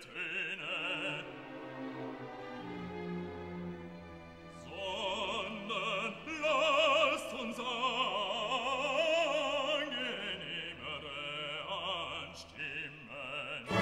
Töne, sondern lasst uns angenehmere anstimmen und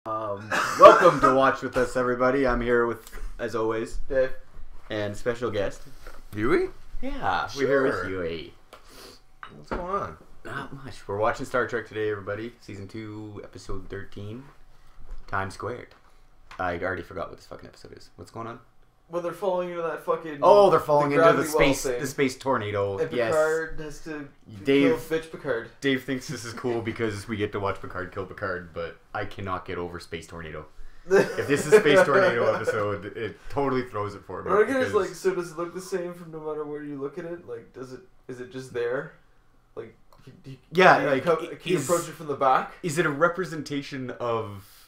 Welcome to Watch With Us, everybody. I'm here with, as always, Dave. and special guest. Huey? Yeah, we're here with Sure. Huey. What's going on? Not much. We're watching Star Trek today, everybody. Season 2, Episode 13, Time Squared. I already forgot what this fucking episode is. What's going on? When they're falling into that fucking... Oh, they're falling into the gravity well space, thing. the space tornado. And Yes. Picard has to Dave- kill Bitch Picard. Dave thinks this is cool because we get to watch Picard kill Picard, but I cannot get over Space Tornado. If this is Space Tornado episode, it totally throws it for me. What I get is, because- like, so does it look the same from no matter where you look at it? Like, is it just there? Like, Yeah, can you, like, can you is- approach it from the back? Is it a representation of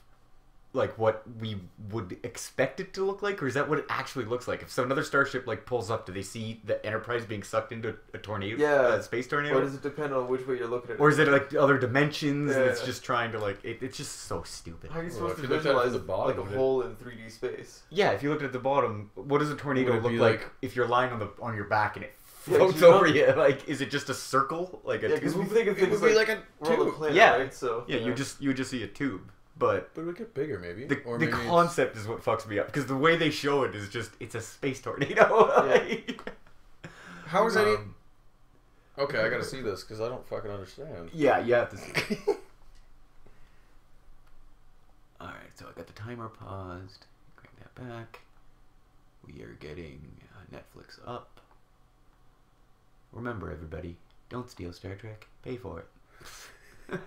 like what we would expect it to look like, or is that what it actually looks like? If so, another starship like pulls up, do they see the Enterprise being sucked into a tornado? Yeah. A space tornado. Or does it depend on which way you're looking at it? Or is it like other dimensions and it's Yeah. just trying to like it's just so stupid. How are you Well, supposed if to you looked at it from visualize the bottom, like a would it- hole in 3D space? Yeah, if you looked at the bottom, what does a tornado Would it look be like like- if you're lying on your back and it Yeah, 'cause floats you over don't- you? Like, is it just a circle, like a Yeah, because we tube? think of It things would be like a we're on the tube. planet, Yeah. right? So, Yeah, you would just see a tube, but But it would get bigger, maybe. the Or maybe it's- concept is what fucks me up because the way they show it is just it's a space tornado. Like- How is that? Um, Okay, I gotta see this because I don't fucking understand. Yeah, you have to see. All right, so I got the timer paused. Crank that back. We are getting Netflix up. Remember, everybody, don't steal Star Trek. Pay for it.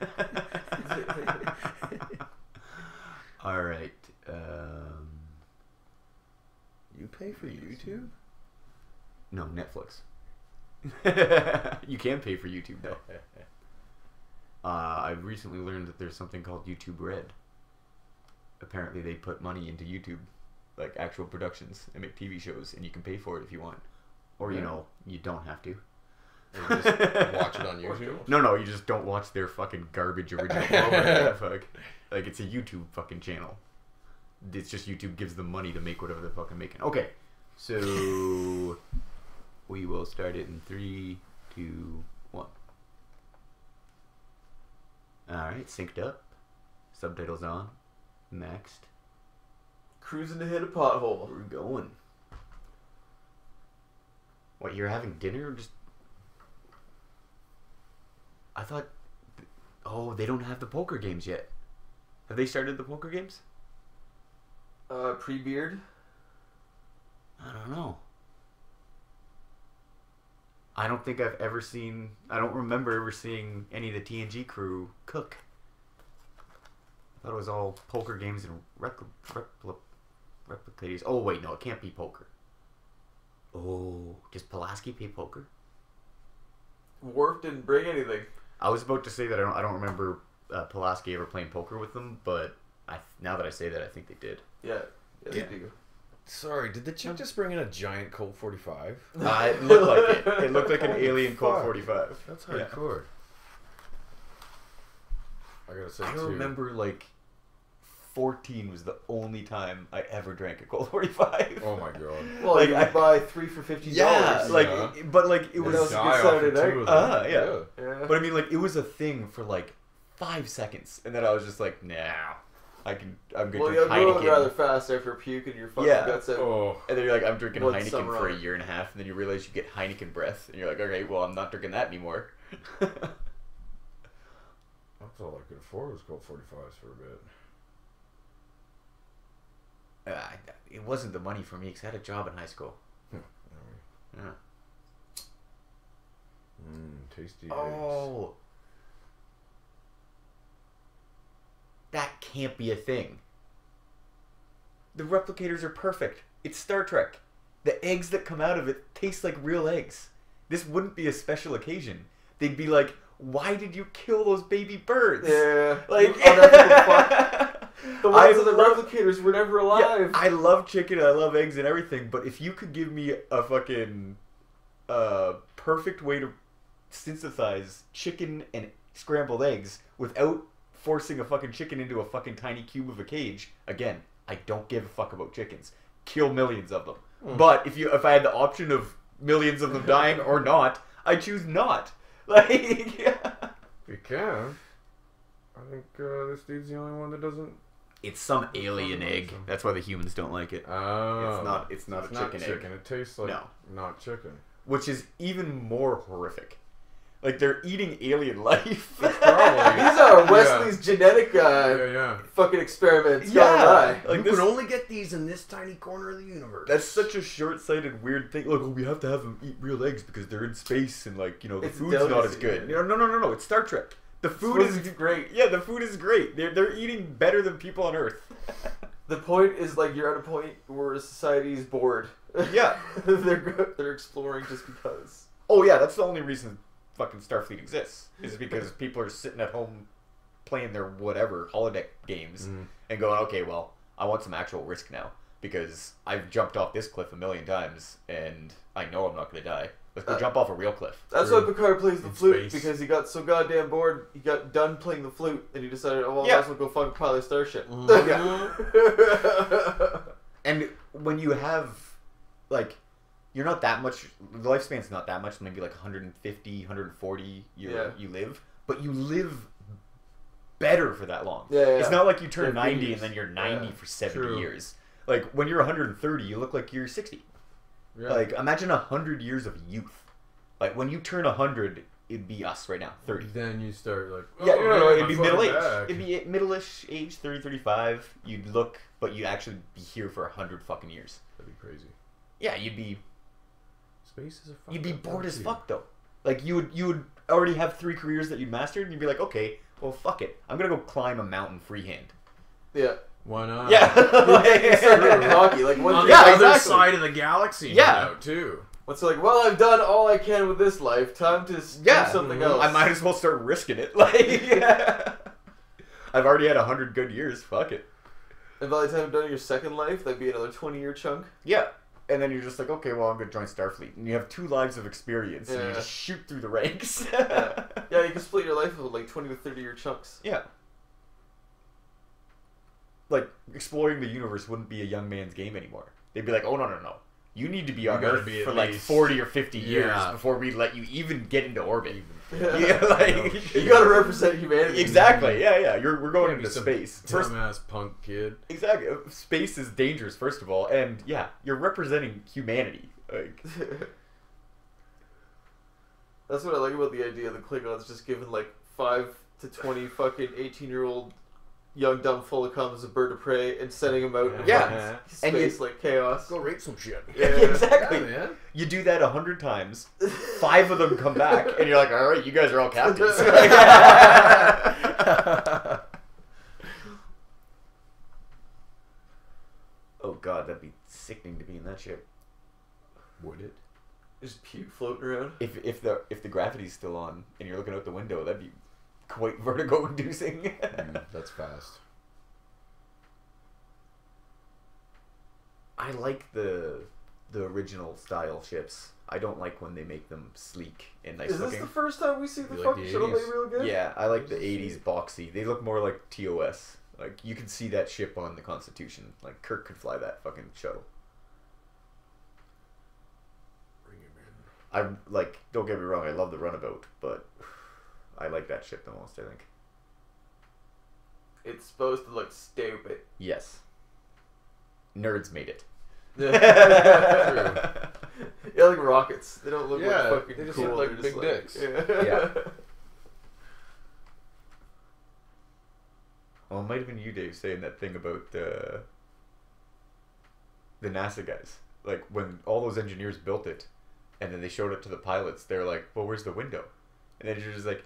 All right. You pay for YouTube? No, Netflix. You can pay for YouTube though. I recently learned that there's something called YouTube Red. Apparently, they put money into YouTube, like actual productions, and make TV shows, and you can pay for it if you want, or you Yeah. know, you don't have to. Or you just watch it on YouTube? No, you just don't watch their fucking garbage original programming. Fuck, like it's a YouTube fucking channel. It's just YouTube gives them money to make whatever they're fucking making. Okay, so we will start it in 3, 2, 1. All right, synced up. Subtitles on. Next. cruising to hit a pothole. We're going. What, you're having dinner or just... I thought... Oh, they don't have the poker games yet. Have they started the poker games? Pre-beard. I don't know. I don't think I've ever seen... I don't remember ever seeing any of the TNG crew cook. I thought it was all poker games and replicators. Oh, wait, no, it can't be poker. Oh, does Pulaski play poker? Worf didn't bring anything. I was about to say that I don't remember Pulaski ever playing poker with them, but now that I say that, I think they did. Yeah, they Yeah. do. Sorry, did the chick just bring in a giant Colt 45? It looked like it. It looked like an alien Colt Fuck. 45. That's Yeah. hardcore. I gotta say, I too. remember like 14 was the only time I ever drank a Colt 45. Oh my god. Well, Like, you I- could buy 3 for $50. Yeah, like, Yeah. but like it That was. was a Die good off Saturday of two night. of them. Yeah. Yeah. But I mean, like it was a thing for like 5 seconds, and then I was just like, nah, I'm good. Well, to you're going Heineken. rather fast after puking your fucking Yeah. guts out. Oh. And then you're like, I'm drinking One Heineken summer for a on. year and a half, and then you realize you get Heineken breath, and you're like, okay, well, I'm not drinking that anymore. That's all I could afford was Colt 45s for a bit. It wasn't the money for me because I had a job in high school. Yeah. Tasty eggs. Oh, that can't be a thing. The replicators are perfect. It's Star Trek. The eggs that come out of it taste like real eggs. This wouldn't be a special occasion. They'd be like, why did you kill those baby birds? Yeah. Like, Unethical fuck. The I ones of the love- replicators were never Yeah, alive. I love chicken and I love eggs and everything, but if you could give me a fucking perfect way to synthesize chicken and scrambled eggs without forcing a fucking chicken into a fucking tiny cube of a cage, again, I don't give a fuck about chickens. Kill millions of them. But if I had the option of millions of them dying or not, I choose not. Like, yeah. You can. I think this dude's the only one that doesn't It's some alien egg. That's why the humans don't like it. Oh. It's not a not chicken egg. It tastes like No. not chicken. Which is even more horrific. Like, they're eating alien life. Probably. These are Wesley's genetic Yeah. fucking experiments Yeah. gone by. Like You this, can only get these in this tiny corner of the universe. that's such a short-sighted, weird thing. Look, we have to have them eat real eggs because they're in space and, like, you know, the It's food's not as delicacy, good. yeah. No. It's Star Trek. The food Food is is great. Yeah, the food is great. They're eating better than people on Earth. The point is, like, you're at a point where society is bored. Yeah. they're exploring just because. Oh yeah, that's the only reason fucking Starfleet exists. Is because people are sitting at home playing their whatever holodeck games and going, okay, well, I want some actual risk now because I've jumped off this cliff a million times and I know I'm not going to die. Let's go jump off a real cliff. That's True. why Picard plays the In flute, space. because he got so goddamn bored, he got done playing the flute, and he decided, oh, well, I Yeah. might as well go fucking pilot a starship. And when you have, like, you're not that much, the lifespan's not that much, maybe like 150, 140 Yeah. you live, but you live better for that long. Yeah, yeah. It's not like you turn Yeah, 90 years. and then you're 90 Yeah. for 70 True. years. Like, when you're 130, you look like you're 60. Yeah. Like, imagine 100 years of youth. Like, when you turn 100, it'd be us right now, 30. Then you start like. Yeah, oh, no, man, it'd I'm be fucking middle age. back. It'd be middle-ish age, 30, 35. You'd look, but you'd actually be here for 100 fucking years. That'd be crazy. Yeah, you'd be Space is a fucking. you'd be bored as fuck though. Like you would already have 3 careers that you'd mastered, and you'd be like, okay, well fuck it, I'm gonna go climb a mountain freehand. Yeah. Why not? Yeah, It's sort of Rocky. Like, On once the Yeah, other exactly. side of the galaxy. Yeah. Out too. once they're like, well, I've done all I can with this life. Time to Yeah. do something else. I might as well start risking it. Like, I've already had 100 good years. Fuck it. And by the time you're done your second life, that'd be another 20-year chunk. Yeah. And then you're just like, okay, well, I'm gonna join Starfleet, and you have 2 lives of experience, and you Yeah. just shoot through the ranks. Yeah, you can split your life into like 20 to 30-year chunks. Yeah. Like, exploring the universe wouldn't be a young man's game anymore. They'd be like, oh, no. You need to be on gotta Earth be at for like least- 40 or 50 years Yeah. before we let you even get into orbit. Yeah. Yeah, like... You gotta represent humanity. Exactly, yeah. We're going Can't be into some space. First, Dumbass punk kid. exactly. Space is dangerous, first of all. And, yeah, you're representing humanity. Like, That's what I like about the idea of the Klingons just giving like 5 to 20 fucking 18-year-old young dumb full of cums a bird of prey and sending them out in Yeah. fucking And space you- like chaos. Go rape some shit. Yeah. exactly. Yeah, man. You do that 100 times, 5 of them come back, and you're like, all right, you guys are all captains. Oh god, that'd be sickening to be in that ship. Would it? Just puke floating around. If the gravity's still on and you're looking out the window, that'd be quite vertigo inducing. That's fast. I like the original style ships. I don't like when they make them sleek and nice Is this looking. the first time we see the You like fucking the shuttle bay 80s? real good? Yeah, I like the 80s boxy. They look more like TOS. Like, you can see that ship on the Constitution. Like, Kirk could fly that fucking shuttle. Bring him in. I, like, don't get me wrong, I love the runabout, but I like that ship the most, I think. It's supposed to look stupid. Yes. Nerds made it. Yeah, like rockets. They don't look Yeah, like fucking they just cool. look like They're just big dicks. Yeah. Well, it might have been you, Dave, saying that thing about the NASA guys. Like, when all those engineers built it, and then they showed it to the pilots, they're like, well, where's the window? And then you're just like,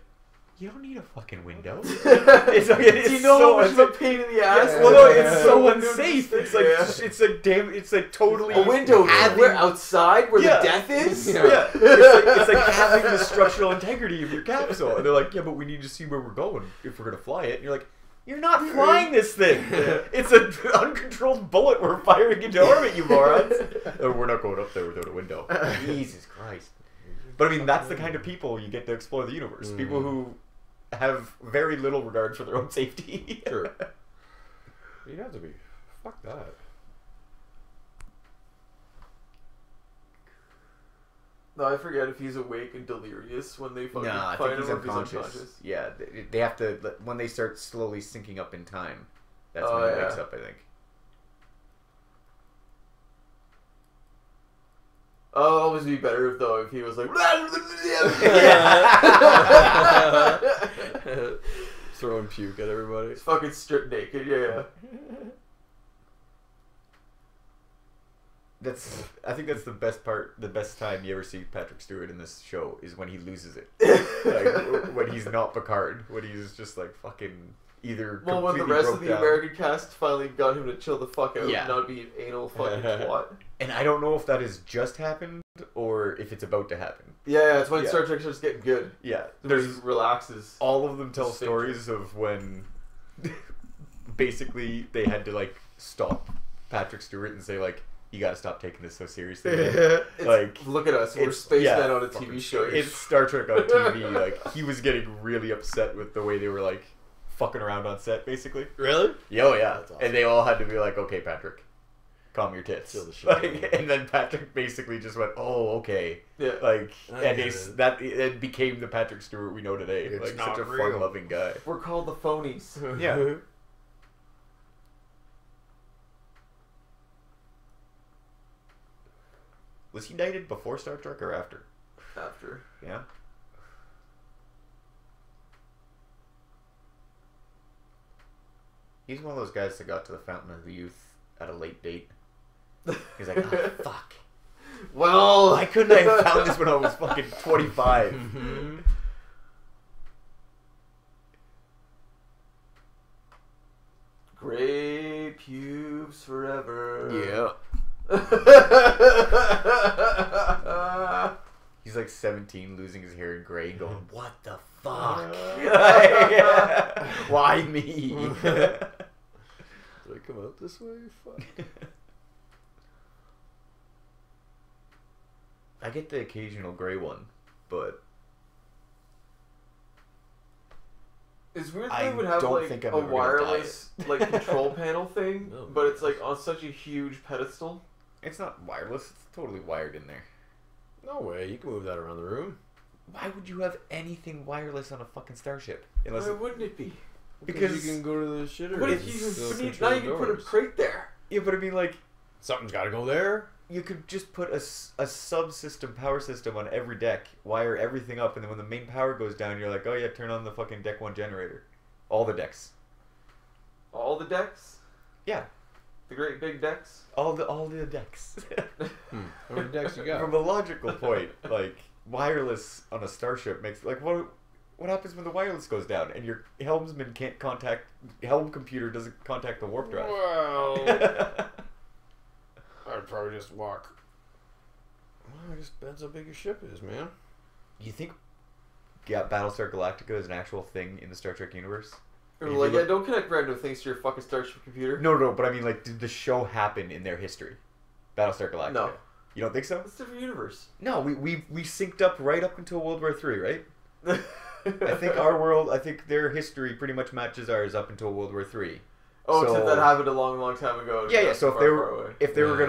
you don't need a fucking window. It's like, it's Do you know so how much of a pain in the ass? well, no, it's Yeah. so Window unsafe. just- It's like yeah. it's like damn. It's like totally A window having- where outside where Yeah. the death is. Yeah, it's like having the structural integrity of your capsule. And they're like, yeah, but we need to see where we're going if we're gonna fly it. And you're like, you're not flying this thing. It's an uncontrolled bullet we're firing into orbit, you morons. Oh, we're not going up there without a window. Jesus Christ. But I mean, that's the kind of people you get to explore the universe. People who have very little regard for their own safety. Sure. You'd have to be. Fuck that. No, I forget if he's awake and delirious when they fucking Nah, I find think he's him or if unconscious. Yeah, they have to, when they start slowly syncing up in time, That's Oh, when he yeah. wakes up, I think. Oh, it'd always be better though if he was like. Throwing puke at everybody. He's fucking stripped naked. Yeah. I think that's the best part. The best time you ever see Patrick Stewart in this show is when he loses it. Like when he's not Picard, when he's just like fucking either. Well, when the completely rest broke of the down. American cast finally got him to chill the fuck out Yeah. and not be an anal fucking twat. And I don't know if that has just happened or if it's about to happen. Yeah, it's when Yeah. Star Trek starts getting good. Yeah, There's there's relaxes. all of them tell Sphincter. stories of when basically they had to like stop Patrick Stewart and say like, you gotta stop taking this so seriously. man." Like, Look at us, we're it's- spacemen yeah, on a TV show. It's Star Trek on TV. Like he was getting really upset with the way they were like fucking around on set, basically. Really? Oh yeah, That's awesome. and they all had to be like, "Okay, Patrick, calm your tits." Chill the shit down. Like, and then Patrick basically just went, "Oh, okay." Yeah. Like, I and get it's, it. that it became the Patrick Stewart we know today. It's like not such a real. fun-loving guy. We're called the phonies. Yeah. Was he knighted before Star Trek or after? After. Yeah. He's one of those guys that got to the Fountain of the Youth at a late date. He's like, oh, fuck. Well, Why couldn't I have found this when I was fucking 25? Gray pubes forever. Yeah. He's like 17, losing his hair in gray, going, what the fuck? Why me? Did I come out this way? Fuck. I get the occasional gray one, but It's weird I they would have don't like think I'm a ever gonna wireless like control panel thing, No. but it's like on such a huge pedestal. it's not wireless. It's totally wired in there. No way. You can move that around the room. Why would you have anything wireless on a fucking starship? Unless Why wouldn't it be? Because- you can go to the shitter. What if and you still now control you can put a doors. crate there? yeah, but I mean, like, Something's got to go there. you could just put a subsystem power system on every deck, wire everything up, and then when the main power goes down, you're like, oh yeah, turn on the fucking deck 1 generator. All the decks. All the decks? Yeah, The great big decks? all the decks. How many decks you got? From a logical point, like wireless on a starship makes like what happens when the wireless goes down and your helmsman can't contact helm computer doesn't contact the warp drive. Well, I'd probably just walk. Well, it just depends how big your ship is, man. You think Battlestar Galactica is an actual thing in the Star Trek universe? Or If you like, look- yeah, don't connect random things to your fucking Starship computer. No, but I mean, like, did the show happen in their history? Battlestar Galactica. No. You don't think so? It's a different universe. No, we synced up right up until World War III, right? I think our world, I think their history pretty much matches ours up until World War III. Oh, So- except that happened a long, long time ago. Yeah. That's So if far, they far were away. if they were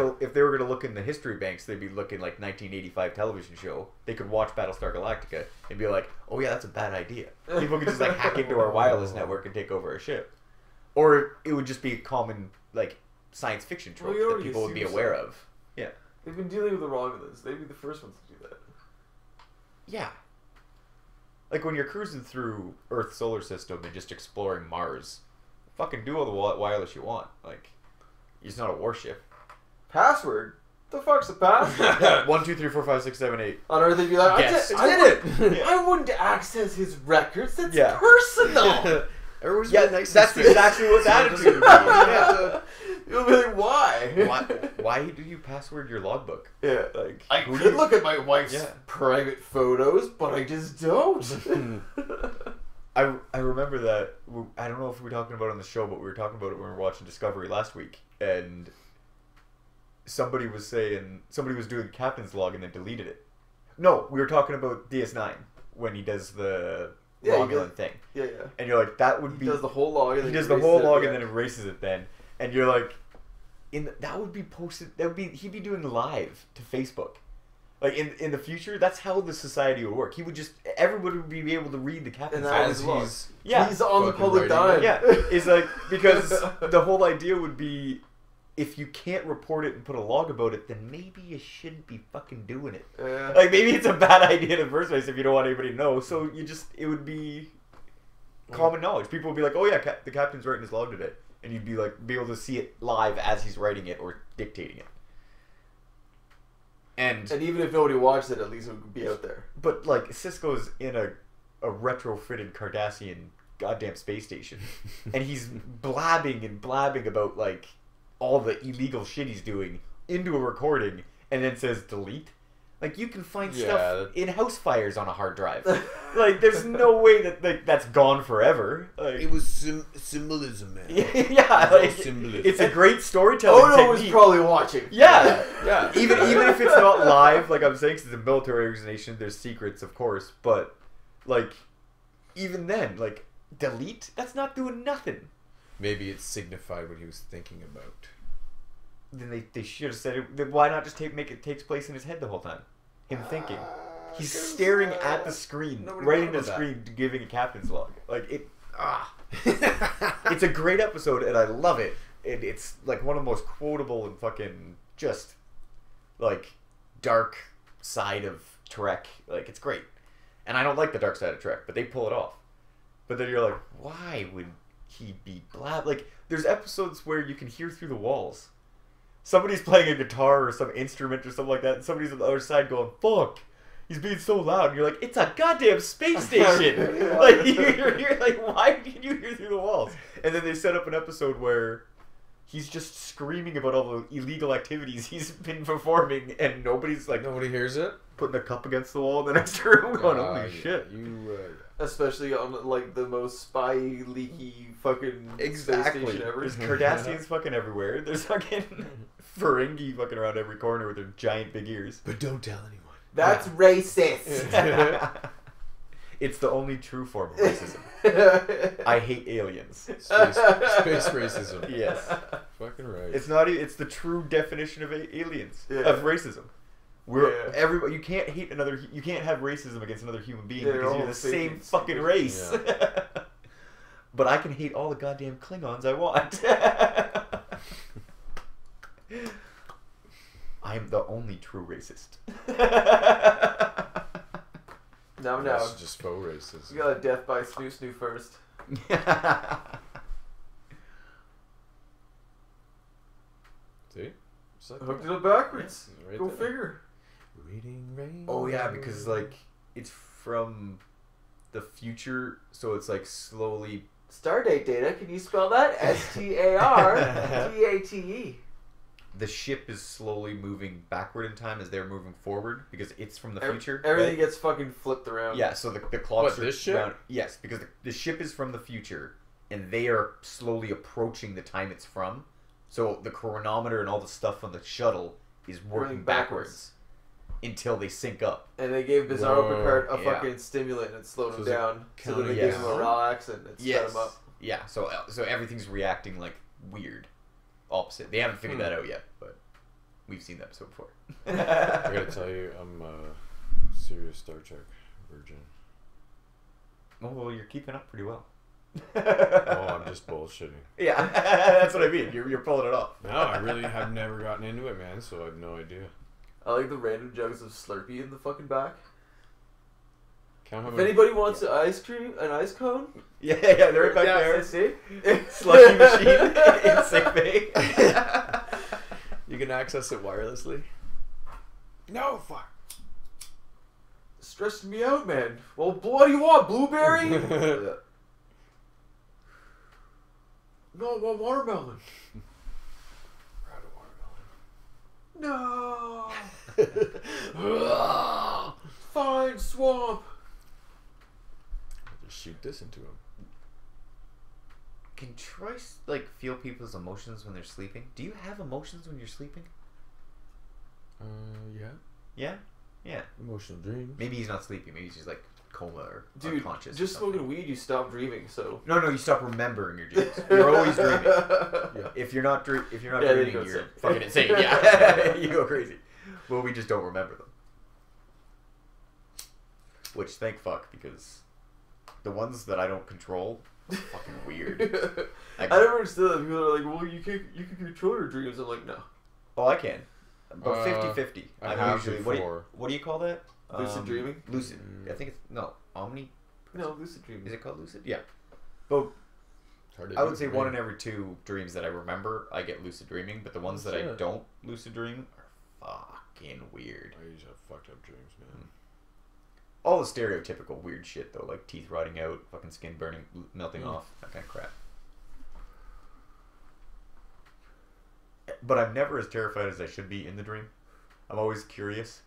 Yeah. gonna look in the history banks, they'd be looking like 1985 television show. They could watch Battlestar Galactica and be like, "Oh yeah, that's a bad idea." People could just like hack into our wireless network and take over our ship, or it would just be a common like science fiction trope Well, you that already people would be assume aware so. of. Yeah. They've been dealing with the Romulans. They'd be the first ones to do that. Yeah. Like when you're cruising through Earth's solar system and just exploring Mars, fucking do all the wireless you want. Like, it's not a warship. Password? The fuck's the password? 1, 2, 3, 4, 5, 6, 7, 8. On Earth, they'd be like, Yes. I wouldn't access his records. That's Yeah. personal. Everyone's Yeah, been nice. that's in space. exactly what the So it attitude doesn't- would be. Yeah. You'll be like, why? Why do you password your logbook? Yeah. Like, I who do could you- look at my wife's Yeah. private photos, but I just don't. I remember that. I don't know if we were talking about it on the show, but we were talking about it when we were watching Discovery last week, and somebody was doing captain's log and then deleted it. No, we were talking about DS9 when he does the Yeah, he Romulan does. thing, Yeah. and you're like, that would He be does the whole log. And he then does the erases whole it log at and the then end. erases it then, and you're like, that would be posted. That would be he'd be doing live to Facebook. Like in the future, that's how the society would work. He would just everybody would be able to read the captain's And that log. was log. Yeah. He's on the Fucking public writing dime. Yeah, it's like because the whole idea would be if you can't report it and put a log about it, then maybe you shouldn't be fucking doing it. Yeah. Like maybe it's a bad idea in the first place if you don't want anybody to know. So it would be common knowledge. People would be like, "Oh yeah, the captain's writing his log today," and you'd be able to see it live as he's writing it or dictating it. And even if nobody watched it, at least it would be out there. but like Cisco's in a retrofitted Cardassian goddamn space station, and he's blabbing about like all the illegal shit he's doing into a recording, and then says delete. Like you can find stuff in house fires on a hard drive. Like there's no way that that's gone forever. Like, It was symbolism, man. yeah, all like, symbolism. it's a great storytelling Odo was technique. probably watching. Yeah. Yeah. even if it's not live, like I'm saying, 'cause it's a military organization, there's secrets, of course, but like even then, like delete, that's not doing nothing. Maybe it signified what he was thinking about. Then they should have said it. Then why not just make it takes place in his head the whole time? Him thinking. He's staring at the screen, nobody right in thought the of that. screen, giving a captain's log. Like it. It's a great episode, and I love it. It's like one of the most quotable and fucking just like dark side of Trek. Like it's great, and I don't like the dark side of Trek, but they pull it off. But then you're like, why would he be blab? Like there's episodes where you can hear through the walls. Somebody's playing a guitar or some instrument or something like that, and somebody's on the other side going, "Fuck, he's being so loud." And you're like, "It's a goddamn space station!" Like you're like, why can you hear through the walls? And then they set up an episode where he's just screaming about all the illegal activities he's been performing, and nobody's like Nobody hears it? putting a cup against the wall in the next room, going, "Holy Yeah, shit!" You, Especially on like the most spy leaky fucking Exactly. space station ever. There's Cardassians fucking everywhere. There's fucking Ferengi fucking around every corner with their giant big ears. but don't tell anyone. That's racist. It's the only true form of racism. I hate aliens. Space racism. Yes. Fucking right. It's not. It's the true definition of aliens Yeah. of racism. We're Yeah. everybody. You can't hate another. You can't have racism against another human being Yeah, because they're you're all the same sapiens. fucking race. Yeah. But I can hate all the goddamn Klingons I want. I am the only true racist. No. That's just faux racism. You got a death by snoo first. See? Just like Hooked that. it up backwards. Right Go there. figure. Reading rain. Oh yeah, because like it's from the future, so it's like slowly. Stardate data. Can you spell that? STARDATE. The ship is slowly moving backward in time as they're moving forward because it's from the future. Everything right? gets fucking flipped around. Yeah, so the clocks What, are this ship? round- yes, because the ship is from the future, and they are slowly approaching the time it's from. So the chronometer and all the stuff on the shuttle is working Running backwards until they sync up. And they gave Bizarro Whoa, Picard a yeah. fucking stimulant and it slowed So him is it down. So then they counting gave him a down? relax and it sped him up. Yeah, so everything's reacting like weird, opposite. They haven't figured that out yet, but we've seen that episode before. I gotta tell you, I'm a serious Star Trek virgin. Oh, well, you're keeping up pretty well. Oh, I'm just bullshitting. Yeah, that's what I mean. You're pulling it off. No, I really have never gotten into it, man, so I have no idea. I like the random jugs of Slurpee in the fucking back. Count how If many... anybody wants an ice cone. Yeah, they're right back Yeah, there. see? Slushy machine in sick bay. You can access it wirelessly? No, fuck. Stressing me out, man. Well, what do you want? Blueberry? No, I want watermelon. No. Fine, swamp. Just shoot this into him. Can Troy like feel people's emotions when they're sleeping? Do you have emotions when you're sleeping? Yeah. Yeah, yeah. Emotional dreams. Maybe he's not sleeping. Maybe he's just like coma or Dude, unconscious. just or something. smoking weed, you stop dreaming, so. No, you stop remembering your dreams. You're always dreaming. Yeah. If you're not Yeah, then you dreaming, go you're insane. fucking insane. Yeah, you go crazy. Well, we just don't remember them. which thank fuck, because the ones that I don't control, fucking weird. I never understood that. People are like, well, you can control your dreams. I'm like, no. Oh, I can. About 50-50. I I'm have usually, before. what do you call that? Lucid dreaming? Lucid. I think it's, no, Omni. No, lucid dreaming. Is it called lucid? Yeah. But It's hard to I do would say for 1 me. in every 2 dreams that I remember, I get lucid dreaming, but the ones that I Shit. don't lucid dream are fucking weird. I usually have fucked up dreams, man. All the stereotypical weird shit though, like teeth rotting out, fucking skin burning, melting off, that kind of crap. But I'm never as terrified as I should be in the dream. I'm always curious.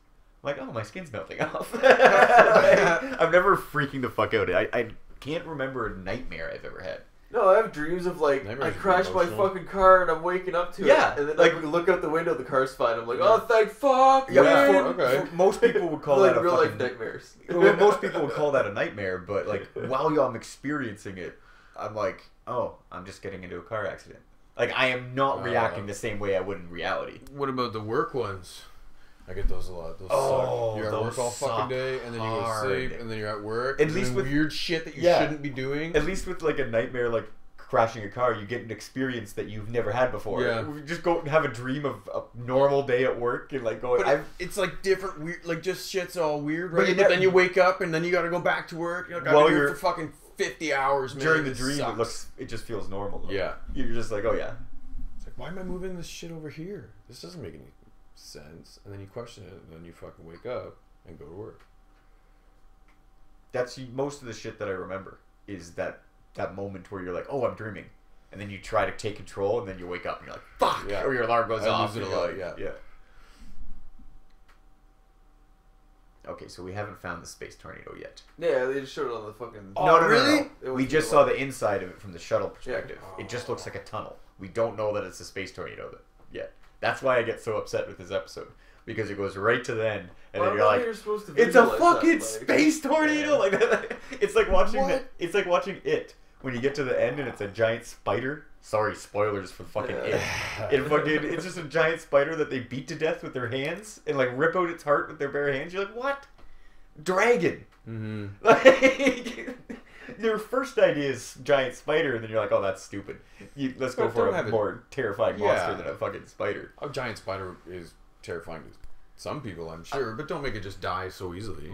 I'm like, oh, my skin's melting off. I'm never freaking the fuck out. I can't remember a nightmare I've ever had. No, I have dreams of like Nightmares I are crashed my emotional. fucking car and I'm waking up to Yeah, it, and then like- I look out the window, the car's fine. I'm like, oh, thank fuck. Yeah, man. okay. Most people would call like that a real fucking... life nightmares. Well, most people would call that a nightmare, but like while I'm experiencing it, I'm like, oh, I'm just getting into a car accident. Like I am not reacting the same way I would in reality. What about the work ones? I get those a lot. Those Oh, suck. You're at those work all fucking suck day, and then you go to hard. sleep, and then you're at work. At and least then with- weird shit that you Yeah. shouldn't be doing. At least with like a nightmare, like crashing a car, you get an experience that you've never had before. Yeah. We just go and have a dream of a normal day at work and like going. But it's like different weird, like just shit's all weird, But right? you But never- then you wake up, and then you got to go back to work. You know, While got to do you're- it for fucking 50 hours, man. during the It dream, sucks. it just feels normal. Though. Yeah. You're just like, oh yeah. It's like, why am I moving this shit over here? This doesn't make any sense. And then you question it, and then you fucking wake up and go to work. That's most of the shit that I remember is that moment where you're like, oh, I'm dreaming. And then you try to take control, and then you wake up, and you're like, fuck! Yeah. Or your alarm goes I off. lose it and a you're lot, like, yeah. Okay, so we haven't found the space tornado yet. Yeah, they just showed it on the fucking. Oh, No. It We wasn't just real saw life. the inside of it from the shuttle perspective. Yeah. It just looks like a tunnel. We don't know that it's a space tornado yet. That's why I get so upset with this episode. Because it goes right to the end, and Well, then you're I like, thought you were supposed to it's a visualize fucking that, like- space tornado! Yeah. Like that. It's like watching What? it's like watching It when you get to the end and it's a giant spider. Sorry, spoilers for fucking Yeah. It. It's just a giant spider that they beat to death with their hands and like rip out its heart with their bare hands. You're like, what? Dragon. Mm-hmm. Like your first idea is giant spider, and then you're like, oh, that's stupid. Let's go But for don't a have it- more terrifying Yeah. monster than a fucking spider. A giant spider is terrifying to some people, I'm sure, but don't make it just die so easily.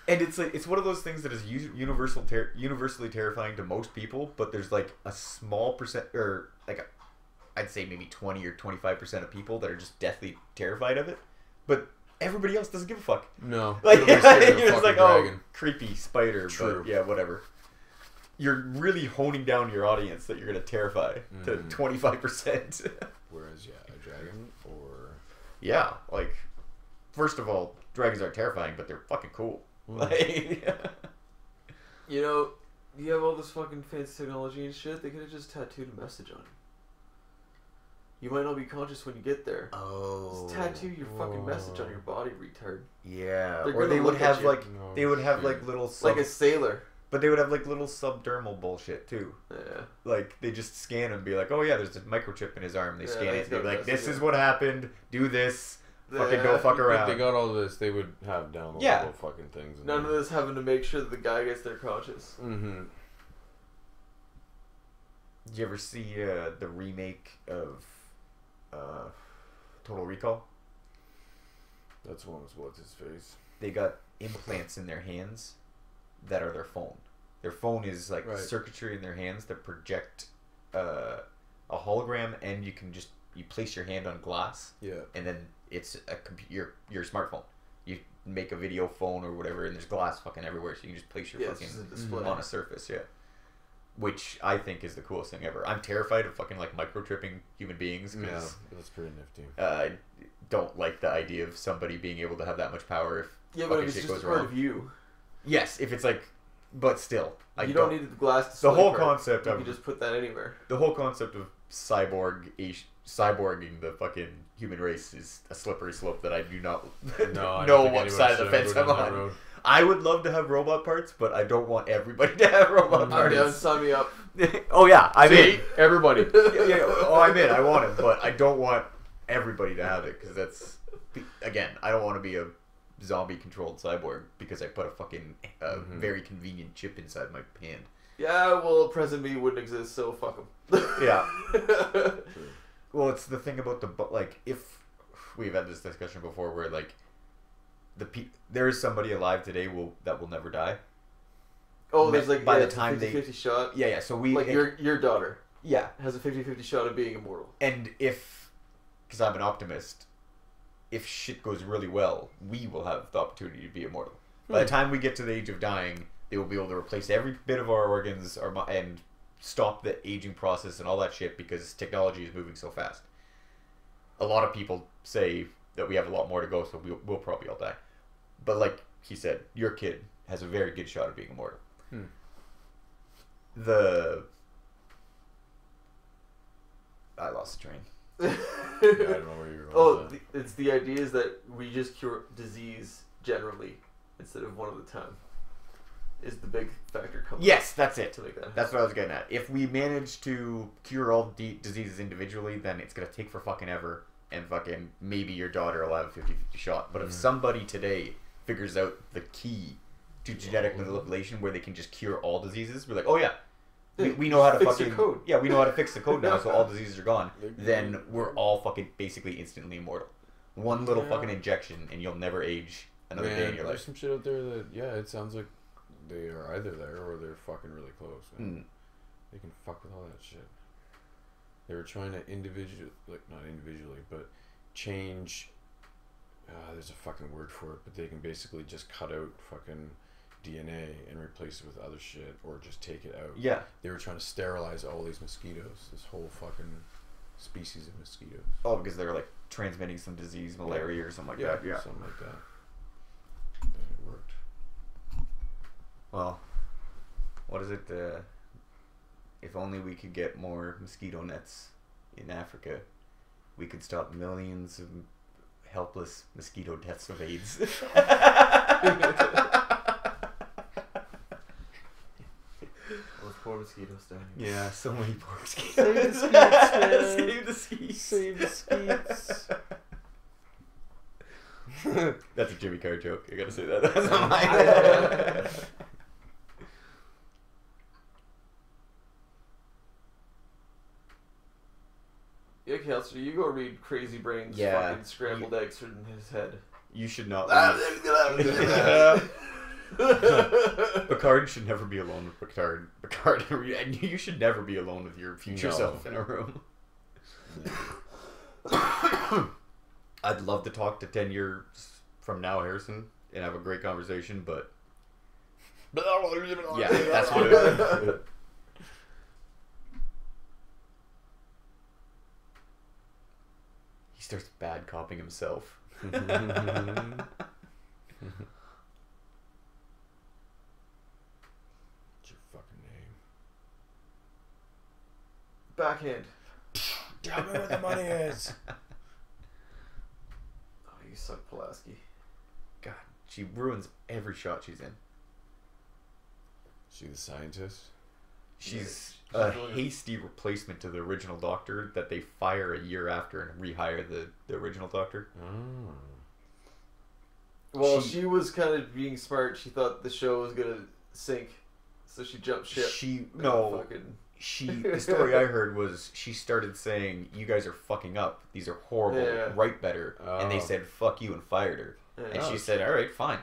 And it's like it's one of those things that is universally terrifying to most people, but there's like a small percent, or like I'd say maybe 20 or 25% of people that are just deathly terrified of it. But everybody else doesn't give a fuck. No. Like Nobody's scared of a you're just like, fucking oh, dragon. creepy spider. True. But yeah, whatever. You're really honing down your audience that you're gonna terrify to 25%. Whereas, yeah, a dragon or... Yeah, like first of all, dragons aren't terrifying, but they're fucking cool. Like, You know, you have all this fucking fancy technology and shit. They could have just tattooed a message on you. You might not be conscious when you get there. oh, Just tattoo your fucking message on your body, retard. yeah, They're or gonna they would look at have you. like No they would have shit. like little Like a sailor. but they would have like little subdermal bullshit too. Yeah. Like they just scan him and be like, oh yeah, there's a microchip in his arm. They Yeah, scan he's it. They're got like, this, this yeah. is what happened. Do this. Fucking Yeah. don't fuck If around. they got all this, they would have downloadable Yeah. fucking things. None of this having to make sure that the guy gets there conscious. Mm-hmm. Did you ever see the remake of Total Recall? That's one was what's his face. They got implants in their hands that are their phone. Their phone is like Right. circuitry in their hands that project a hologram, and you place your hand on glass, Yeah. and then it's a your smartphone. You make a video phone or whatever, and there's glass fucking everywhere, so you can just place your Yeah, it's fucking just a display. on a surface. Yeah. Which I think is the coolest thing ever. I'm terrified of fucking like microchipping human beings Yeah, because that's pretty nifty. I don't like the idea of somebody being able to have that much power if Yeah, but fucking if it's shit just goes a part wrong. of you. Yes, if it's like, but still, You don't need the glass The display whole part. concept You of can just put that anywhere. the whole concept of cyborging the fucking human race is a slippery slope that I do not No, I don't know think what anyone side of should the ever fence go I'm down that on. road. I would love to have robot parts, but I don't want everybody to have robot I'm down, parts. sign me up. Oh yeah, I'm See? in. Everybody. Yeah, oh, I'm in. I want it, but I don't want everybody to have it because that's again, I don't want to be a zombie controlled cyborg because I put a fucking very convenient chip inside my hand. Yeah, well, present me wouldn't exist, so fuck them. Yeah. Well, it's the thing about like, if we've had this discussion before where like there is somebody alive today that will never die. Oh, there's like by the it's time a 50-50 shot. Yeah, so we like your daughter yeah has a 50-50 shot of being immortal. And because I'm an optimist, if shit goes really well, we will have the opportunity to be immortal. By the time we get to the age of dying, they will be able to replace every bit of our organs and stop the aging process and all that shit because technology is moving so fast. A lot of people say that we have a lot more to go, so we'll probably all die. But like he said, your kid has a very good shot of being immortal. I lost the train. Yeah, I don't know where you're going. Oh, it's the idea is that we just cure disease generally instead of one at a time. Is the big factor coming? Yes, that's it. To make that. That's what I was getting at. If we manage to cure all diseases individually, then it's gonna take for fucking ever, and fucking maybe your daughter will have a 50-50 shot. But if somebody today figures out the key to genetic manipulation where they can just cure all diseases, we're like, oh yeah, we know how to Fix fucking the code. Yeah, we know how to fix the code now, so all diseases are gone. Then we're all fucking basically instantly immortal. One little fucking injection, and you'll never age another day in your there's life. some shit out there that it sounds like they are either there or they're fucking really close. They can fuck with all that shit. They were trying to not individually, but change. There's a fucking word for it, but they can basically just cut out fucking DNA and replace it with other shit, or just take it out. Yeah. They were trying to sterilize all these mosquitoes, this whole fucking species of mosquitoes. Oh, because they're like transmitting some disease, malaria or something like that. Yeah. Something like that. And it worked. Well, what is it? If only we could get more mosquito nets in Africa, we could stop millions of helpless mosquito deaths of AIDS. Those poor mosquitoes dying. Yeah, so many poor mosquitoes. Save the skeets, man. Save the skeets. Save the skeets. That's a Jimmy Carr joke. I gotta say that. That's not mine. Yeah, Counselor, you go read Crazy Brain's fucking scrambled eggs in his head. You should not. Picard should never be alone with Picard. You should never be alone with your future self in a room. I'd love to talk to 10 years from now, Harrison, and have a great conversation, but yeah, that's what it is. He starts bad copying himself. What's your fucking name? Backhand. Tell me where the money is. Oh, you suck, Pulaski. God, she ruins every shot she's in. She the scientist? She's Yeah, a she's really- hasty replacement to the original Doctor that they fire a year after and rehire the original Doctor. Oh. Well, she was kind of being smart. She thought the show was gonna sink, so she jumped ship. The story I heard was she started saying, "You guys are fucking up. These are horrible. Yeah. Write better." And they Oh. said, "Fuck you," and fired her. Yeah. And she said, "All right, fine,"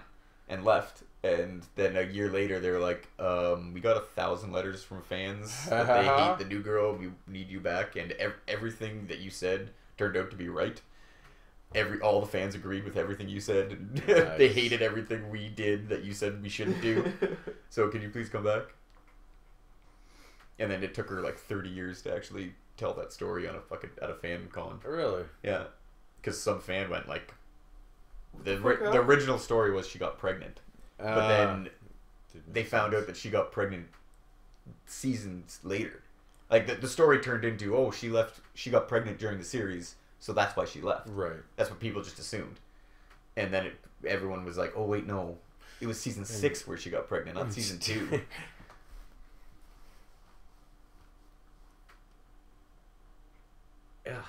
and left. And then a year later, they were like, "We got 1,000 letters from fans that they hate the new girl. We need you back." And everything that you said turned out to be right. All the fans agreed with everything you said. They Nice. hated everything we did that you said we shouldn't do. So can you please come back? And then it took her like 30 years to actually tell that story at a fan con. Really? Yeah, because some fan went like, the fuck up? original story was she got pregnant, but then they found out that she got pregnant seasons later. Like the story turned into, she got pregnant during the series, so that's why she left. Right. That's what people just assumed. And then everyone was like, oh wait, no, it was season 6 where she got pregnant, not season 2. Ugh.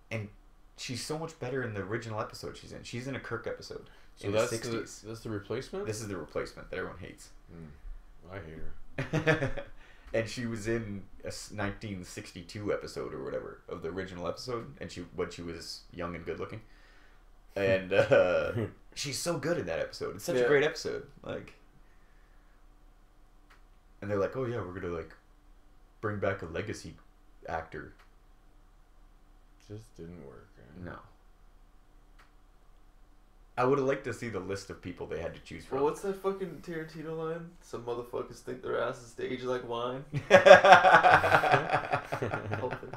And she's so much better in the original episode she's in. She's in a Kirk episode. So in that's the 60s. that's the replacement. This is the replacement that everyone hates. I hate her. And she was in a 1962 episode or whatever of the original episode, and when she was young and good looking, and she's so good in that episode. It's such a great episode. Like, and they're like, "Oh yeah, we're gonna like bring back a legacy actor." Just didn't work. No. I would have liked to see the list of people they had to choose from. Well, what's that fucking Tarantino line? Some motherfuckers think their ass is staged like wine. Pulp Fiction.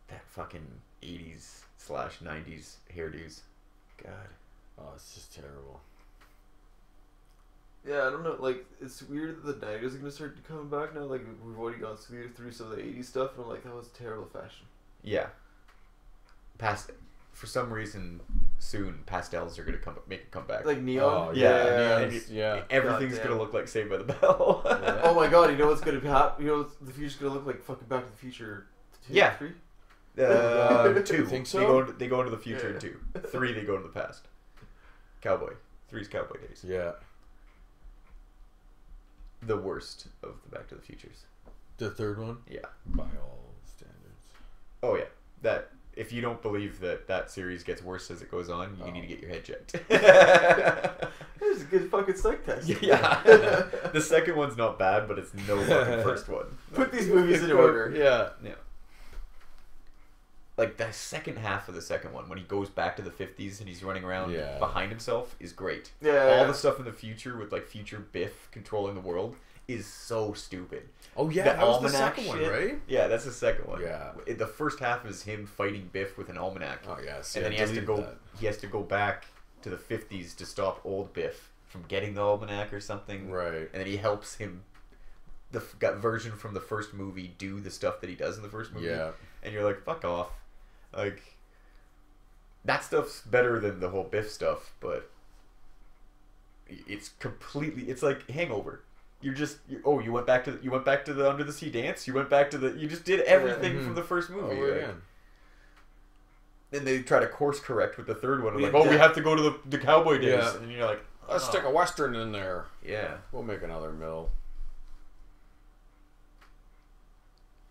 That fucking 80s/90s hairdos. God. Oh, it's just terrible. Yeah, I don't know. Like, it's weird that the 90s are gonna start coming back now. Like, we've already gone through some of the 80s stuff, and I'm like, that was terrible fashion. Yeah. For some reason, soon pastels are gonna make a comeback. Like neon. Oh, yeah, yeah. Everything's Goddamn. gonna look like Saved by the Bell. Yeah. Oh my god! You know what's gonna happen? You know the future's gonna look like fucking Back to the Future 2, Yeah. 3. 2. You think so? They go into the future Yeah. in 2. 3 they go into the past. Cowboy. 3's Cowboy Days. Yeah. The worst of the Back to the Futures. The third one? Yeah. By all standards. Oh yeah. That if you don't believe that series gets worse as it goes on, you need to get your head checked. This is a good fucking psych test. Yeah. The second one's not bad, but it's no fucking first one. Put these movies in order. Yeah. Yeah. Like the second half of the second one, when he goes back to the 50s and he's running around behind himself, is great. Yeah. All the stuff in the future with like future Biff controlling the world is so stupid. Oh yeah, The that was the almanac second one, shit. right? Yeah, that's the second one. Yeah. The first half is him fighting Biff with an almanac. Oh yes. And then he has to go back to the 50s to stop old Biff from getting the almanac or something. Right. And then he helps him, got version from the first movie, do the stuff that he does in the first movie. Yeah. And you're like, fuck off. Like, that stuff's better than the whole Biff stuff, but it's like Hangover. You went back to the Under the Sea dance. You just did everything from the first movie. Oh, like, yeah. Then they try to course correct with the third one. We Like, did we that. have to go to the Cowboy Days, Yeah. and you're like, Let's stick a Western in there. yeah. We'll make another mill.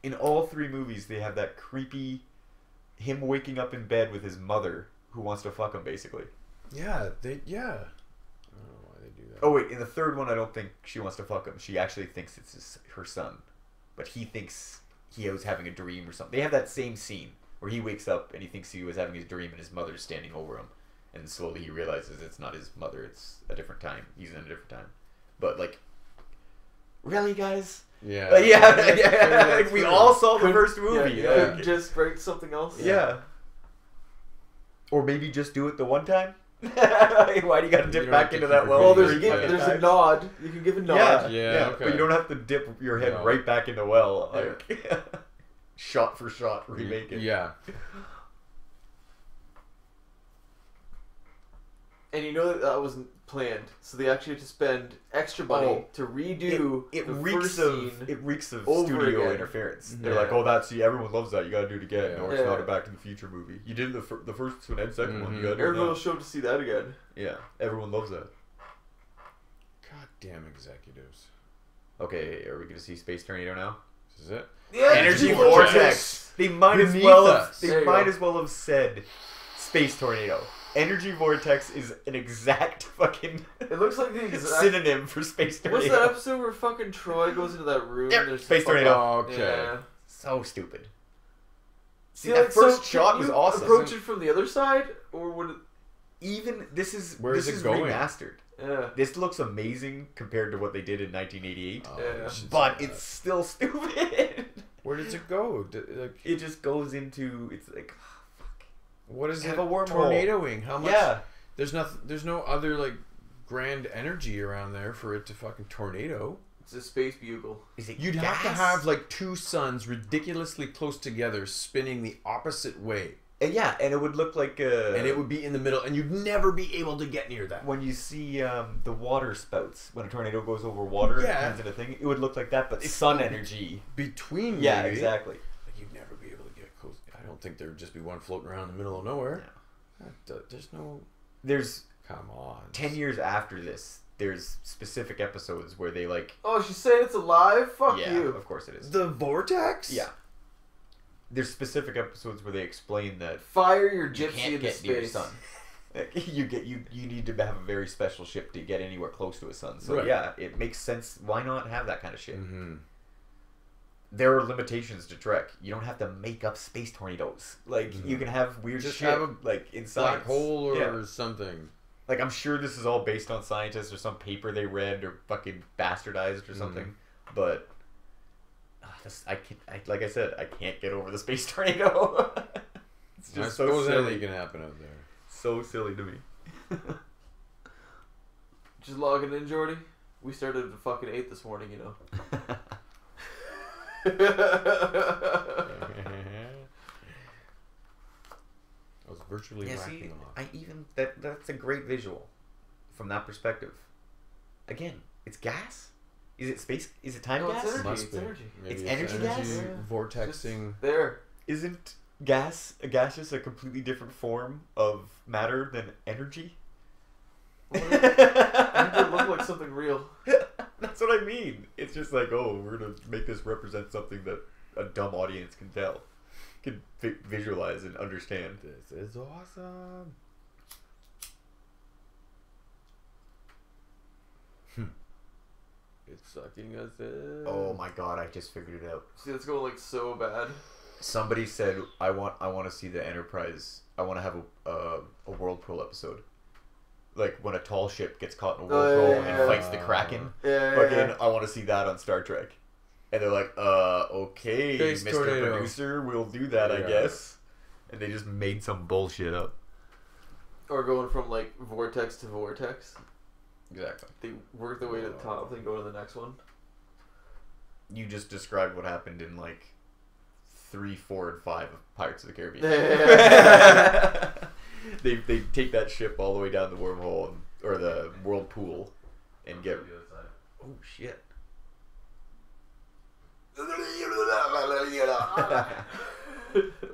In all 3 movies, they have that creepy, him waking up in bed with his mother who wants to fuck him, basically. Yeah, I don't know why they do that. Oh wait, in the third one, I don't think she wants to fuck him. She actually thinks it's her son, but he thinks he was having a dream or something. They have that same scene where he wakes up and he thinks he was having his dream and his mother's standing over him, and slowly he realizes it's not his mother. It's a different time. He's in a different time. But like, really, guys? Yeah. Like, we all saw the first movie. Yeah, like, couldn't just write something else. yeah. Or maybe just do it the one time. Why do you got to You dip don't back have to into keep that it well? Well, going. there's a times? nod. You can give a nod. Yeah, Yeah, okay. But you don't have to dip your head No. right back in the well, like shot for shot remake it. Yeah. And you know that wasn't planned, so they actually had to spend extra money to redo It the reeks first of scene. over studio again. interference. Mhm. They're Yeah. like, oh, everyone loves that. You gotta do it again. No, it's Yeah. not a Back to the Future movie. You did the first one and second one. You gotta do Everyone will that. show to see that again. Yeah, everyone loves that. Goddamn executives. Okay, are we gonna see Space Tornado now? This is it. Yeah, Energy Vortex. They might as Beneath well us. have. There They you might go. as well have said Space Tornado. Energy Vortex is an exact fucking It looks like the exact. synonym for Space Tornado. What's that episode where fucking Troy goes into that room? Yeah, and there's Space fucking- Tornado. Oh, okay. Yeah. So stupid. See, See, that like, first so shot can was you awesome. Approach it from the other side, or would it? Even this is Where is it is going? remastered. Yeah. This looks amazing compared to what they did in 1988, Oh, Yeah. I should but say it's that. still stupid. Where does it go? Like, It just goes into it's like what is Have it? a wormhole. Tornadoing. How much? yeah. There's nothing. There's no other like grand energy around there for it to fucking tornado. It's a space bugle. Is it You'd gas? have to have like two suns ridiculously close together, spinning the opposite way Yeah, and it would look like and it would be in the middle, and you'd never be able to get near that. when you see the water spouts when a tornado goes over water Yeah. and turns into a thing. It would look like that, but It's sun the- energy. Between Yeah, maybe. exactly. Like you'd never be able to get close. I don't think there would just be one floating around in the middle of nowhere. There's no. There's Come on. 10 years after this. There's specific episodes where they like. Oh, she's saying it's alive? Fuck Yeah, you. of course it is. The vortex. Yeah. There's specific episodes where they explain that Fire your you gypsy can't into get near space. sun. Like, you need to have a very special ship to get anywhere close to a sun. So Right. yeah, it makes sense. Why not have that kind of shit? Mm-hmm. There are limitations to Trek. You don't have to make up space tornadoes. Like you can have weird Just shit, have a like in Black science. hole or Yeah. something. Like I'm sure this is all based on scientists or some paper they read or fucking bastardized or something. But like I said, I can't get over the space tornado. It's I just so suppose silly. anything can happen out there. So silly to me. Just logging in, Jordy. We started at fucking 8 this morning, you know. I was virtually Yeah, whacking see, them off. that's a great visual from that perspective. Again, it's gas. Is it space? Is it time No, it's gas? energy. Must It's be. energy. Maybe It's energy gas? Yeah. Vortexing. Just there. Isn't gas a gaseous a completely different form of matter than energy? Well, it didn't look like something real. That's what I mean. It's just like, oh, we're gonna make this represent something that a dumb audience can tell, can visualize and understand. This is awesome. It's sucking us in. Oh my god, I just figured it out. See, it's going like so bad. Somebody said, I want to see the Enterprise. I want to have a Whirlpool episode. Like when a tall ship gets caught in a whirlpool yeah, and yeah. fights the Kraken. Yeah, Fucking, I want to see that on Star Trek. And they're like, okay, Space Mr. tornado. Producer, we'll do that, I Yeah. guess. And they just made some bullshit up. Or going from like vortex to vortex. Exactly. They work their way to the top, then go to the next one. You just described what happened in like 3, 4, and 5 of Pirates of the Caribbean. they take that ship all the way down the wormhole or the whirlpool and get. Oh shit!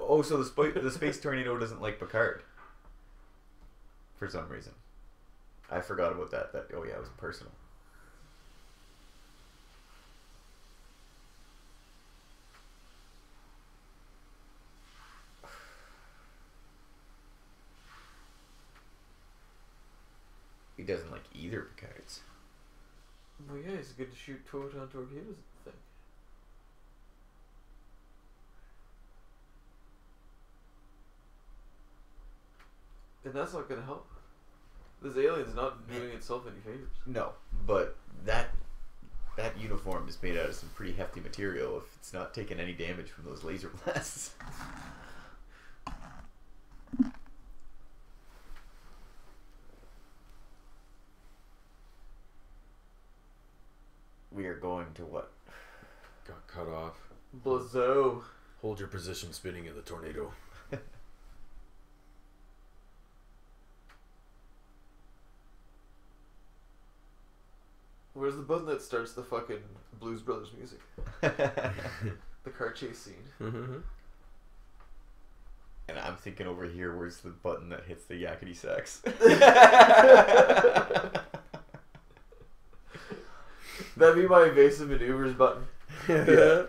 Oh, so the space tornado doesn't like Picard for some reason. I forgot about that. Oh yeah, it was personal. He doesn't like either Picards. Well, yeah, it's good to shoot proton torpedoes at the thing. And that's not going to help. This alien's not doing itself any favors. No, but that uniform is made out of some pretty hefty material. If it's not taking any damage from those laser blasts. We are going to what? Got cut off. Blazzo. Hold your position spinning in the tornado. Where's the button that starts the fucking Blues Brothers music? The car chase scene. And I'm thinking over here, where's the button that hits the yakety sax? That'd be my evasive maneuvers button. Yeah.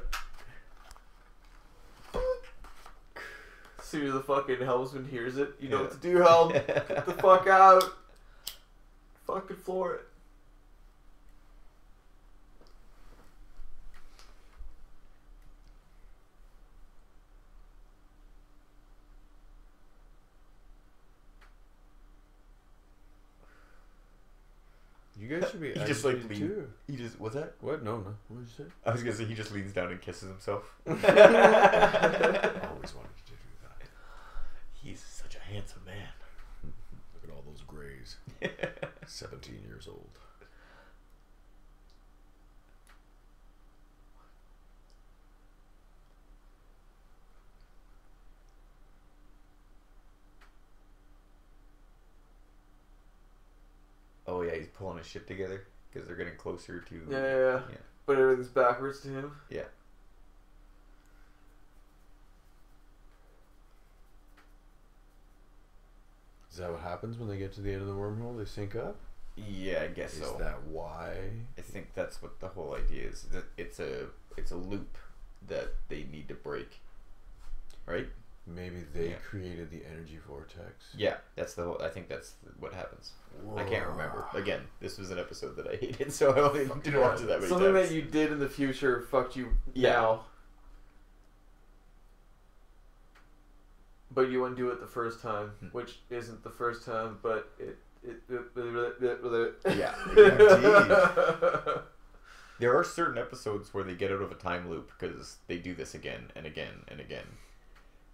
As soon as the fucking helmsman hears it, you know Yeah. what to do, Helm. Get the fuck out. Fucking floor it. You guys should be. He just like agitated lean. too. He just what's that? What? No. What did you say? I was gonna say he just leans down and kisses himself. Always wanted to do that. He's such a handsome man. Look at all those grays. 17 years old. pulling his shit together because they're getting closer to. Yeah. But everything's backwards to him. Yeah. Is that what happens when they get to the end of the wormhole? They sync up? Yeah, I guess Is so. that why? I think that's what the whole idea is. That it's a loop that they need to break, right? Maybe they Yeah. created the energy vortex. Yeah, that's the whole. I think that's what happens. I can't remember. Again, this was an episode that I hated, so I only didn't watch it that many Something times. that you did in the future fucked you Yeah. now. But you undo it the first time, which isn't the first time, but it Yeah, indeed. There are certain episodes where they get out of a time loop because they do this again and again and again.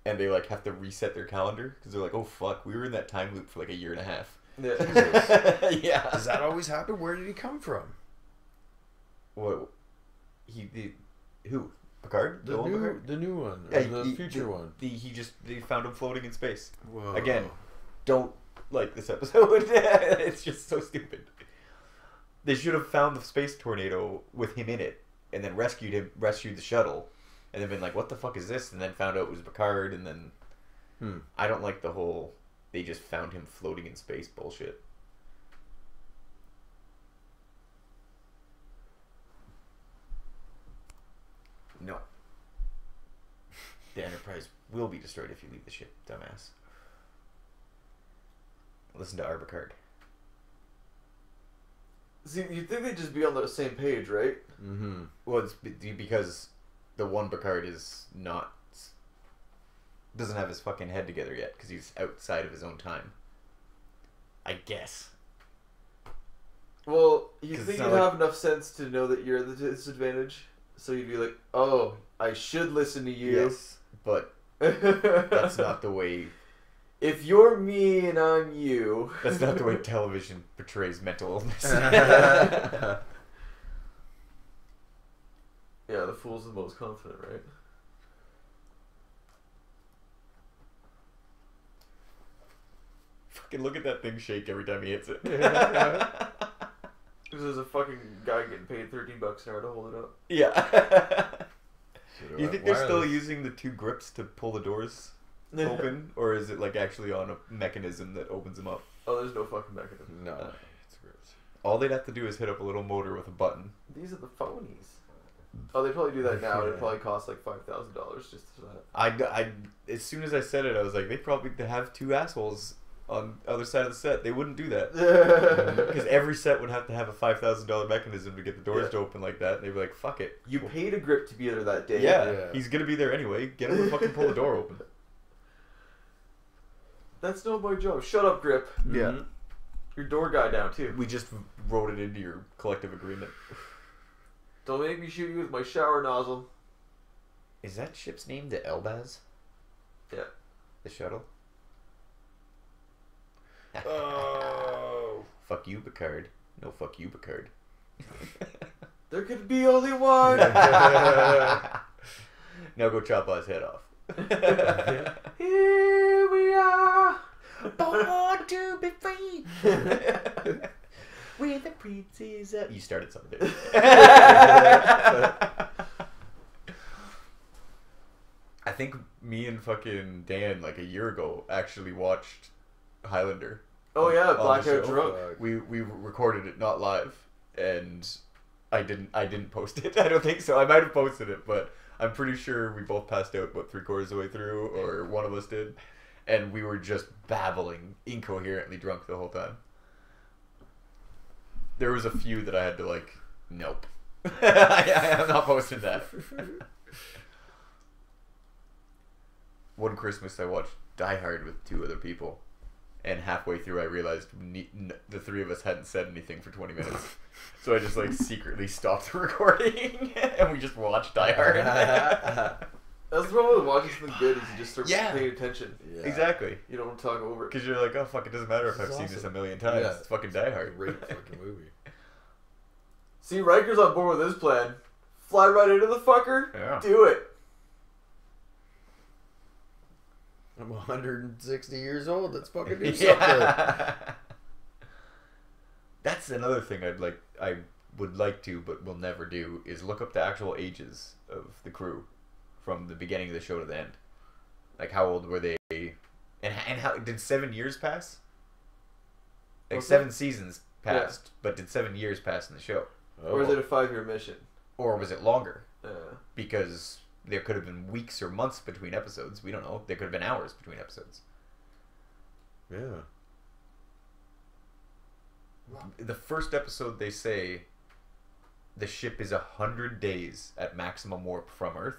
And they like have to reset their calendar because they're like, oh fuck, we were in that time loop for like a year and a half. Yeah. Yeah. Does that always happen? Where did he come from? What? Who? Picard? The old new, Picard? the new one, or Yeah, the future one. They found him floating in space. Whoa. Again, don't like this episode. It's just so stupid. They should have found the space tornado with him in it, and then rescued the shuttle, and then been like, "What the fuck is this?" And then found out it was Picard, and then I don't like the whole they just found him floating in space bullshit. No. The Enterprise will be destroyed if you leave the ship, dumbass. Listen to Arbicard. See, you'd think they'd just be on the same page, right? Mm-hmm. Well, it's because the one Picard doesn't have his fucking head together yet because he's outside of his own time. I guess. Well, you 'Cause think it's you'd not have enough sense to know that you're at the disadvantage? So you'd be like, oh, I should listen to you. Yes, but that's not the way. If you're me and I'm you. That's not the way television portrays mental illness. Yeah, the fool's the most confident, right? Fucking look at that thing shake every time he hits it. Because there's a fucking guy getting paid $13 an hour to hold it up. Yeah. You think they're still Wireless. using the two grips to pull the doors open, or is it like actually on a mechanism that opens them up? Oh, there's no fucking mechanism. No, it's gross. All they'd have to do is hit up a little motor with a button. These are the phonies. Oh, they probably do that now. It probably costs like $5,000 just for that. I as soon as I said it, I was like, they probably have two assholes on the other side of the set. They wouldn't do that because every set would have to have a $5,000 mechanism to get the doors to open like that. And they'd be like, fuck it. You paid a grip to be there that day. Yeah, he's gonna be there anyway. Get him to fucking pull the door open. That's not my job. Shut up, Grip. Yeah. Your door guy now, too. We just wrote it into your collective agreement. Don't make me shoot you with my shower nozzle. Is that ship's name the Elbaz? Yeah. The shuttle? Oh. Fuck you, Picard. No, fuck you, Picard. There could be only one. Now go chop his head off. Here we are. Born to be free. With the princess. You started something. I think me and fucking Dan like a year ago actually watched Highlander. Oh yeah, On the blackout show. drunk. We recorded it not live, and I didn't post it. I don't think so. I might have posted it, but I'm pretty sure we both passed out about 3/4 of the way through, or one of us did, and we were just babbling incoherently drunk the whole time. There was a few that I had to like, nope, I'm not posting that. One Christmas I watched Die Hard with 2 other people. And halfway through, I realized the 3 of us hadn't said anything for 20 minutes. So I just like secretly stopped the recording, and we just watched Die Hard. That's the problem with watching something good is you just start Yeah. paying attention. Yeah. Exactly. You don't want to talk over it. Because you're like, oh fuck, it doesn't matter if This I've is seen this awesome. a million times. Yeah. It's fucking Die Hard. Great fucking movie. See, Riker's on board with his plan. Fly right into the fucker. Yeah. Do it. I'm 160 years old. Let's fucking do something. Yeah. That's another thing I would like to, but will never do, is look up the actual ages of the crew from the beginning of the show to the end. Like, how old were they, and how did 7 years pass? Like, What's 7 that? seasons passed, but did 7 years pass in the show, Or is it a 5-year mission? or was it longer? Yeah. Because there could have been weeks or months between episodes. We don't know. There could have been hours between episodes. Yeah. The first episode, they say the ship is 100 days at maximum warp from Earth,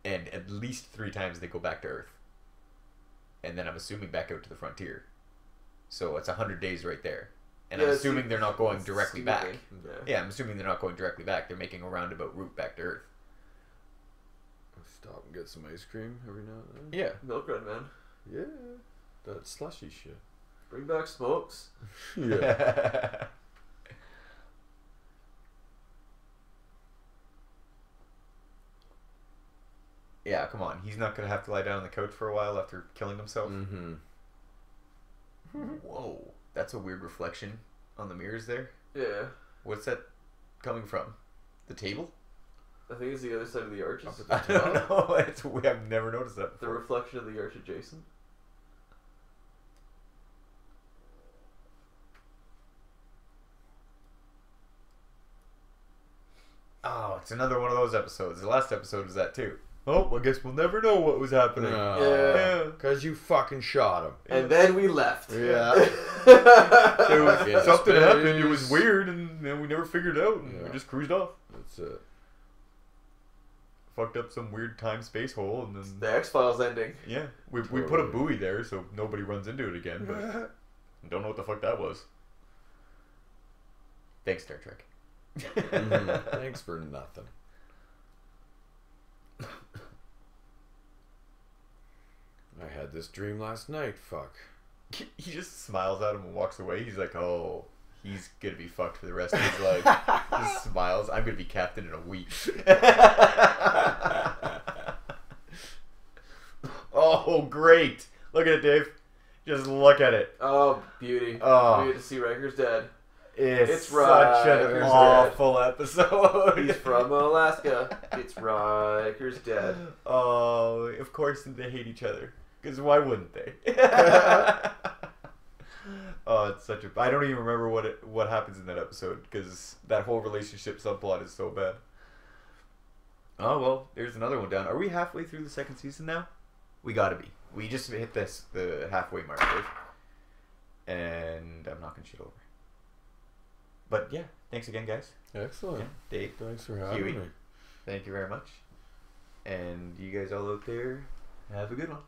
and at least 3 times they go back to Earth, and then I'm assuming back out to the frontier. So it's 100 days right there, and I'm assuming they're not going directly back. Yeah, I'm assuming they're not going directly back. They're making a roundabout route back to Earth. Stop and get some ice cream every now and then. Yeah. Milk Run, man. Yeah. That slushy shit. Bring back smokes. Yeah. Yeah, come on. He's not going to have to lie down on the couch for a while after killing himself. Mm-hmm. Whoa. That's a weird reflection on the mirrors there. Yeah. What's that coming from? The table? I think it's the other side of the arches. I don't know. I've never noticed that The before. reflection of the arch adjacent. Oh, it's another one of those episodes. The last episode was that too. Oh, I guess we'll never know what was happening. Yeah. Because you fucking shot him. And then we left. Yeah. It was, Yeah, something space. happened. It was weird, and then we never figured it out, and we Yeah. just cruised off. That's it. Fucked up some weird time-space hole, and then The X-Files ending. yeah, we put a buoy there so nobody runs into it again. But don't know what the fuck that was. Thanks, Star Trek. Mhm. Thanks for nothing. I had this dream last night. Fuck. He just smiles at him and walks away. He's like, oh, he's gonna be fucked for the rest of his life. Just smiles. I'm gonna be captain in a week. Oh, great. Look at it, Dave. Just look at it. Oh, beauty. Oh. We get to see Riker's dead. It's Riker's such an dead. awful episode. He's from Alaska. It's Riker's dead. Oh, of course they hate each other. Because why wouldn't they? Oh, it's such a... I don't even remember what happens in that episode, because that whole relationship subplot is so bad. Oh, well, there's another one down. Are we halfway through the second season now? We gotta be. We just hit the halfway mark, Dave. And I'm knocking shit over. But yeah, thanks again, guys. Excellent. Yeah, Dave, Thanks for having Huey. me. thank you very much. And you guys all out there, have a good one.